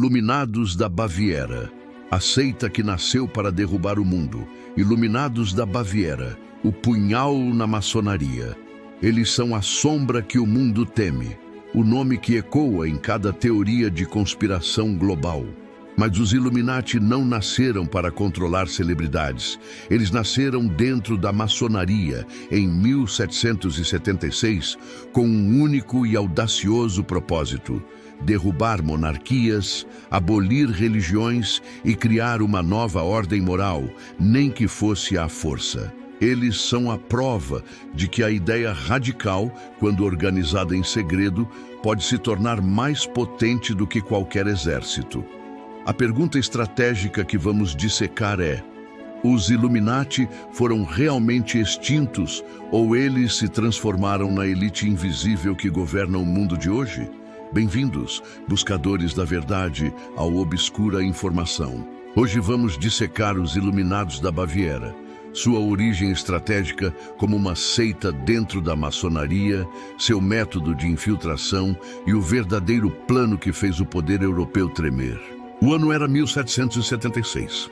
Iluminados da Baviera, a seita que nasceu para derrubar o mundo. Iluminados da Baviera, o punhal na maçonaria. Eles são a sombra que o mundo teme, o nome que ecoa em cada teoria de conspiração global. Mas os Illuminati não nasceram para controlar celebridades. Eles nasceram dentro da maçonaria em 1776 com um único e audacioso propósito: derrubar monarquias, abolir religiões e criar uma nova ordem moral, nem que fosse à força. Eles são a prova de que a ideia radical, quando organizada em segredo, pode se tornar mais potente do que qualquer exército. A pergunta estratégica que vamos dissecar é: os Illuminati foram realmente extintos ou eles se transformaram na elite invisível que governa o mundo de hoje? Bem-vindos, buscadores da verdade, ao Obscura Informação. Hoje vamos dissecar os Iluminados da Baviera, sua origem estratégica como uma seita dentro da maçonaria, seu método de infiltração e o verdadeiro plano que fez o poder europeu tremer. O ano era 1776.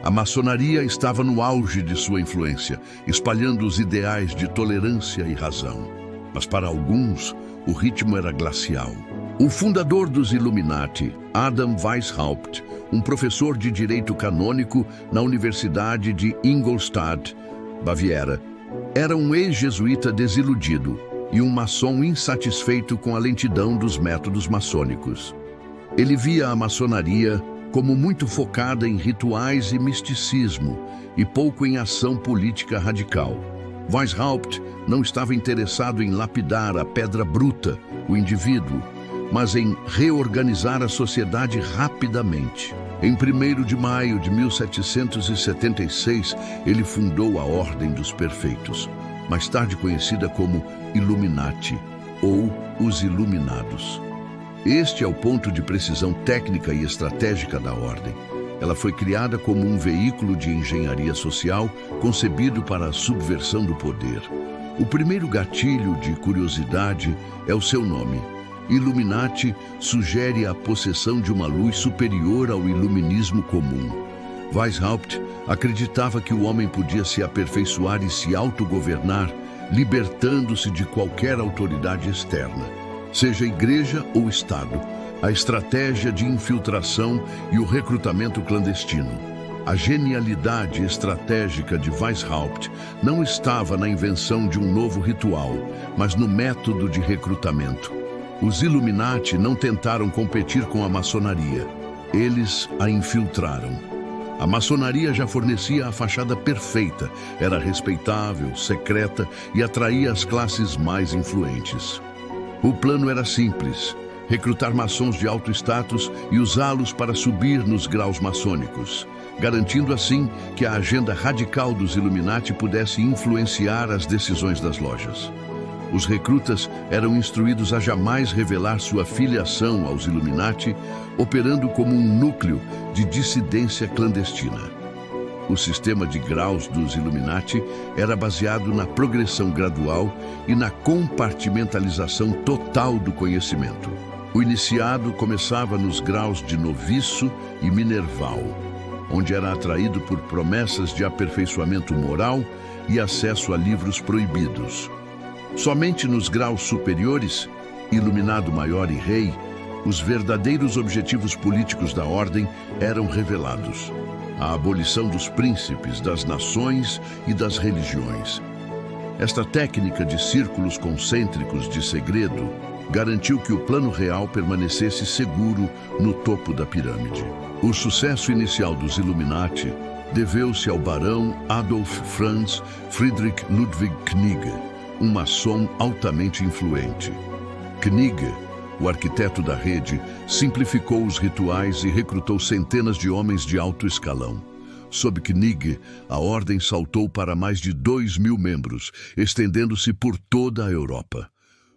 A maçonaria estava no auge de sua influência, espalhando os ideais de tolerância e razão. Mas para alguns, o ritmo era glacial. O fundador dos Illuminati, Adam Weishaupt, um professor de direito canônico na Universidade de Ingolstadt, Baviera, era um ex-jesuíta desiludido e um maçom insatisfeito com a lentidão dos métodos maçônicos. Ele via a maçonaria como muito focada em rituais e misticismo e pouco em ação política radical. Weishaupt não estava interessado em lapidar a pedra bruta, o indivíduo, mas em reorganizar a sociedade rapidamente. Em 1º de maio de 1776, ele fundou a Ordem dos Perfeitos, mais tarde conhecida como Illuminati, ou os Iluminados. Este é o ponto de precisão técnica e estratégica da Ordem. Ela foi criada como um veículo de engenharia social concebido para a subversão do poder. O primeiro gatilho de curiosidade é o seu nome. Illuminati sugere a possessão de uma luz superior ao iluminismo comum. Weishaupt acreditava que o homem podia se aperfeiçoar e se autogovernar, libertando-se de qualquer autoridade externa, seja igreja ou Estado. A estratégia de infiltração e o recrutamento clandestino. A genialidade estratégica de Weishaupt não estava na invenção de um novo ritual, mas no método de recrutamento. Os Illuminati não tentaram competir com a maçonaria. Eles a infiltraram. A maçonaria já fornecia a fachada perfeita, era respeitável, secreta e atraía as classes mais influentes. O plano era simples: recrutar maçons de alto status e usá-los para subir nos graus maçônicos, garantindo assim que a agenda radical dos Illuminati pudesse influenciar as decisões das lojas. Os recrutas eram instruídos a jamais revelar sua filiação aos Illuminati, operando como um núcleo de dissidência clandestina. O sistema de graus dos Illuminati era baseado na progressão gradual e na compartimentalização total do conhecimento. O iniciado começava nos graus de noviço e minerval, onde era atraído por promessas de aperfeiçoamento moral e acesso a livros proibidos. Somente nos graus superiores, Iluminado Maior e Rei, os verdadeiros objetivos políticos da ordem eram revelados: a abolição dos príncipes, das nações e das religiões. Esta técnica de círculos concêntricos de segredo garantiu que o plano real permanecesse seguro no topo da pirâmide. O sucesso inicial dos Illuminati deveu-se ao barão Adolf Franz Friedrich Ludwig Knigge, um maçom altamente influente. Knigge, o arquiteto da rede, simplificou os rituais e recrutou centenas de homens de alto escalão. Sob Knigge, a ordem saltou para mais de 2.000 membros, estendendo-se por toda a Europa.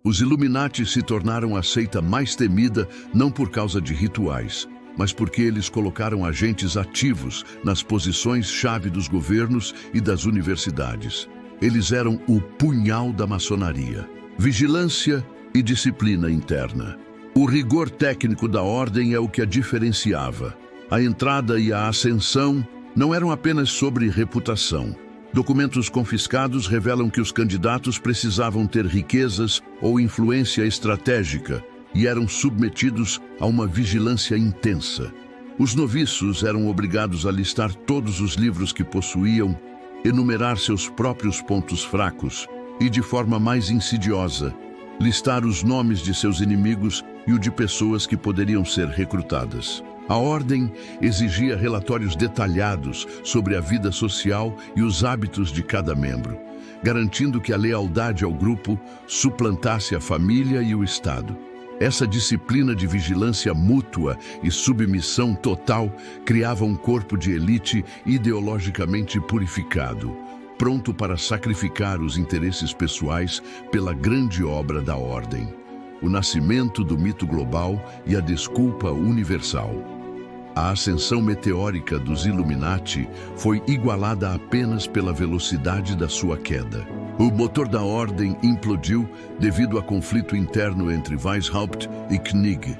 Os Illuminati se tornaram a seita mais temida não por causa de rituais, mas porque eles colocaram agentes ativos nas posições-chave dos governos e das universidades. Eles eram o punhal da maçonaria. Vigilância e disciplina interna. O rigor técnico da ordem é o que a diferenciava. A entrada e a ascensão não eram apenas sobre reputação. Documentos confiscados revelam que os candidatos precisavam ter riquezas ou influência estratégica e eram submetidos a uma vigilância intensa. Os noviços eram obrigados a listar todos os livros que possuíam, enumerar seus próprios pontos fracos e, de forma mais insidiosa, listar os nomes de seus inimigos e o de pessoas que poderiam ser recrutadas. A ordem exigia relatórios detalhados sobre a vida social e os hábitos de cada membro, garantindo que a lealdade ao grupo suplantasse a família e o Estado. Essa disciplina de vigilância mútua e submissão total criava um corpo de elite ideologicamente purificado, pronto para sacrificar os interesses pessoais pela grande obra da ordem, o nascimento do mito global e a desculpa universal. A ascensão meteórica dos Illuminati foi igualada apenas pela velocidade da sua queda. O motor da ordem implodiu devido a conflito interno entre Weishaupt e Knig.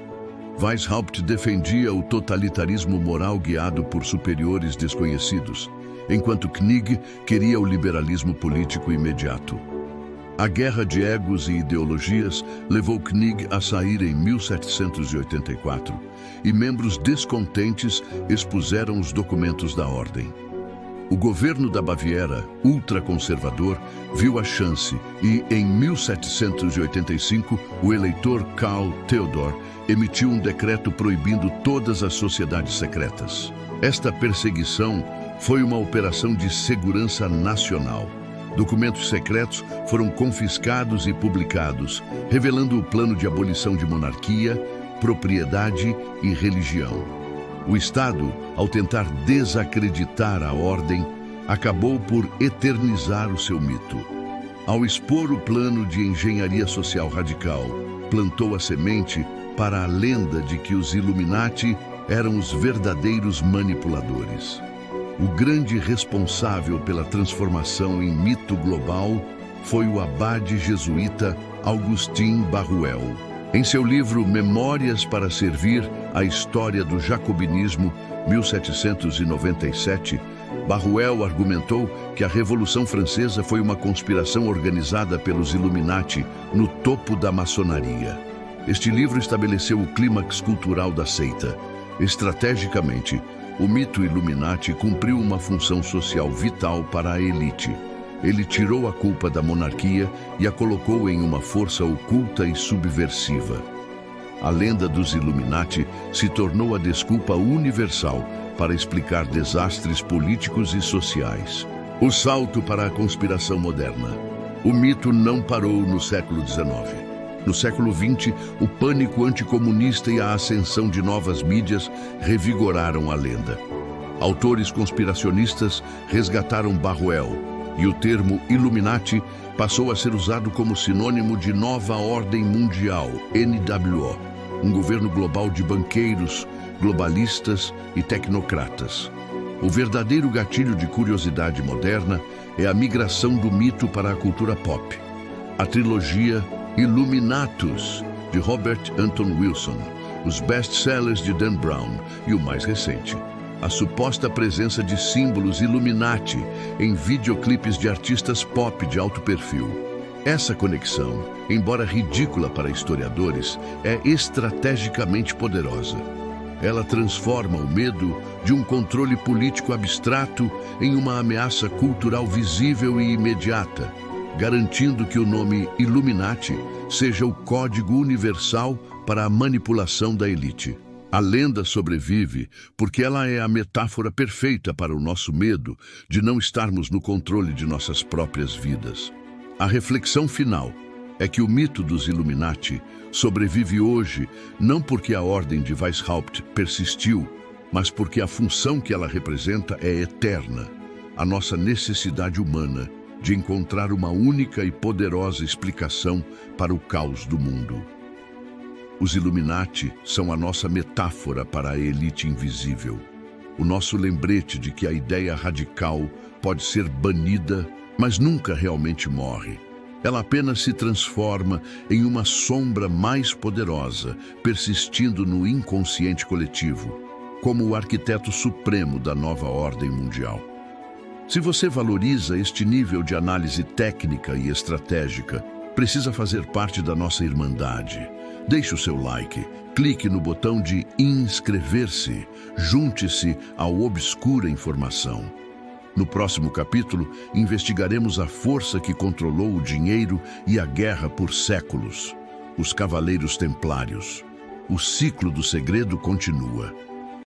Weishaupt defendia o totalitarismo moral guiado por superiores desconhecidos, enquanto Knig queria o liberalismo político imediato. A guerra de egos e ideologias levou Knig a sair em 1784, e membros descontentes expuseram os documentos da ordem. O governo da Baviera, ultraconservador, viu a chance e, em 1785, o eleitor Karl Theodor emitiu um decreto proibindo todas as sociedades secretas. Esta perseguição foi uma operação de segurança nacional. Documentos secretos foram confiscados e publicados, revelando o plano de abolição de monarquia, propriedade e religião. O Estado, ao tentar desacreditar a ordem, acabou por eternizar o seu mito. Ao expor o plano de engenharia social radical, plantou a semente para a lenda de que os Illuminati eram os verdadeiros manipuladores. O grande responsável pela transformação em mito global foi o abade jesuíta Augustin Barruel. Em seu livro Memórias para Servir, a História do Jacobinismo, 1797, Barruel argumentou que a Revolução Francesa foi uma conspiração organizada pelos Illuminati no topo da maçonaria. Este livro estabeleceu o clímax cultural da seita. Estrategicamente, o mito Illuminati cumpriu uma função social vital para a elite. Ele tirou a culpa da monarquia e a colocou em uma força oculta e subversiva. A lenda dos Illuminati se tornou a desculpa universal para explicar desastres políticos e sociais. O salto para a conspiração moderna. O mito não parou no século XIX. No século XX, o pânico anticomunista e a ascensão de novas mídias revigoraram a lenda. Autores conspiracionistas resgataram Barruel, e o termo Illuminati passou a ser usado como sinônimo de Nova Ordem Mundial, NWO, um governo global de banqueiros, globalistas e tecnocratas. O verdadeiro gatilho de curiosidade moderna é a migração do mito para a cultura pop. A trilogia Illuminatus, de Robert Anton Wilson, os best-sellers de Dan Brown e o mais recente, a suposta presença de símbolos Illuminati em videoclipes de artistas pop de alto perfil. Essa conexão, embora ridícula para historiadores, é estrategicamente poderosa. Ela transforma o medo de um controle político abstrato em uma ameaça cultural visível e imediata, garantindo que o nome Illuminati seja o código universal para a manipulação da elite. A lenda sobrevive porque ela é a metáfora perfeita para o nosso medo de não estarmos no controle de nossas próprias vidas. A reflexão final é que o mito dos Illuminati sobrevive hoje não porque a ordem de Weishaupt persistiu, mas porque a função que ela representa é eterna, a nossa necessidade humana de encontrar uma única e poderosa explicação para o caos do mundo. Os Illuminati são a nossa metáfora para a elite invisível, o nosso lembrete de que a ideia radical pode ser banida, mas nunca realmente morre. Ela apenas se transforma em uma sombra mais poderosa, persistindo no inconsciente coletivo, como o arquiteto supremo da nova ordem mundial. Se você valoriza este nível de análise técnica e estratégica, precisa fazer parte da nossa irmandade. Deixe o seu like, clique no botão de inscrever-se, junte-se ao Obscura Informação. No próximo capítulo, investigaremos a força que controlou o dinheiro e a guerra por séculos, os Cavaleiros Templários. O ciclo do segredo continua.